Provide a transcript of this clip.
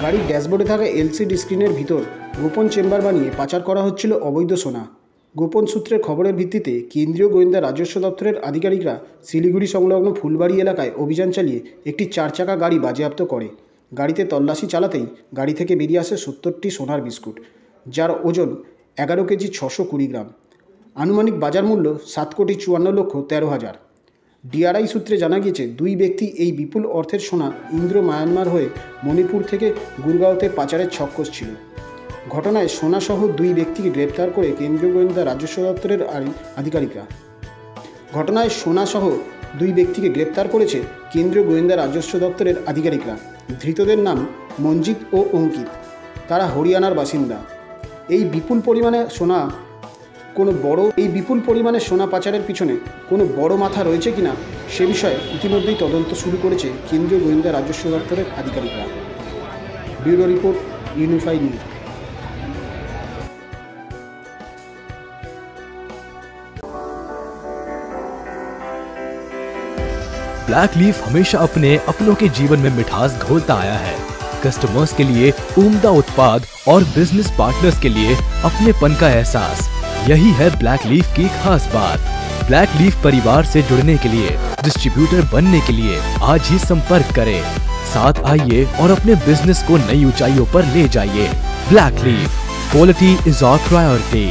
গাড়ির ড্যাশবোর্ডে থাকা এলসিডি স্ক্রিনের ভিতর গোপন চেম্বার বানিয়ে পাচার করা হচ্ছিল অবৈধ সোনা। গোপন সূত্রের খবরের ভিত্তিতে কেন্দ্রীয় গোয়েন্দা রাজস্ব দপ্তরের আধিকারিকরা শিলিগুড়ি সংলগ্ন ফুলবাড়ি এলাকায় অভিযান চালিয়ে একটি 4 চাকা গাড়ি বাজেয়াপ্ত করে। গাড়িতে তল্লাশি চালাতেই গাড়ি থেকে বেরিয়ে আসে 70টি সোনার বিস্কুট, যার ওজন 11 কেজি 620 গ্রাম। আনুমানিক বাজার মূল্য 7,54,13,000। ডিআরআই সূত্রে জানা গিয়েছে, 2 ব্যক্তি এই বিপুল অর্থের সোনা মায়ানমার হয়ে মণিপুর থেকে গুরগাঁওতে পাচারের ছক কষছিল। ঘটনায় সোনাসহ 2 ব্যক্তিকে গ্রেপ্তার করে কেন্দ্রীয় গোয়েন্দা রাজস্ব দপ্তরের আধিকারিকরা। ধৃতদের নাম মঞ্জিত ও অঙ্কিত। তারা হরিয়ানার বাসিন্দা। এই বিপুল পরিমাণে সোনা পাচারের পিছনে কোনো বড় মাথা রয়েছে কিনা সে বিষয়ে ইতিমধ্যেই তদন্ত শুরু করেছে কেন্দ্রীয় গোয়েন্দা রাজস্ব দপ্তরের আধিকারিকরা। Bureau report, unify news. Black leaf हमेशा अपनों के जीवन में मिठास घोलता आया है। कस्टमर्स के लिए उम्दा उत्पाद और बिजनेस पार्टनर्स के लिए अपनेपन का एहसास, यही है ब्लैक लीफ की खास बात। ब्लैक लीफ परिवार से जुड़ने के लिए, डिस्ट्रीब्यूटर बनने के लिए आज ही संपर्क करें। साथ आइए और अपने बिजनेस को नई ऊंचाइयों पर ले जाइए। Black leaf, quality is our priority.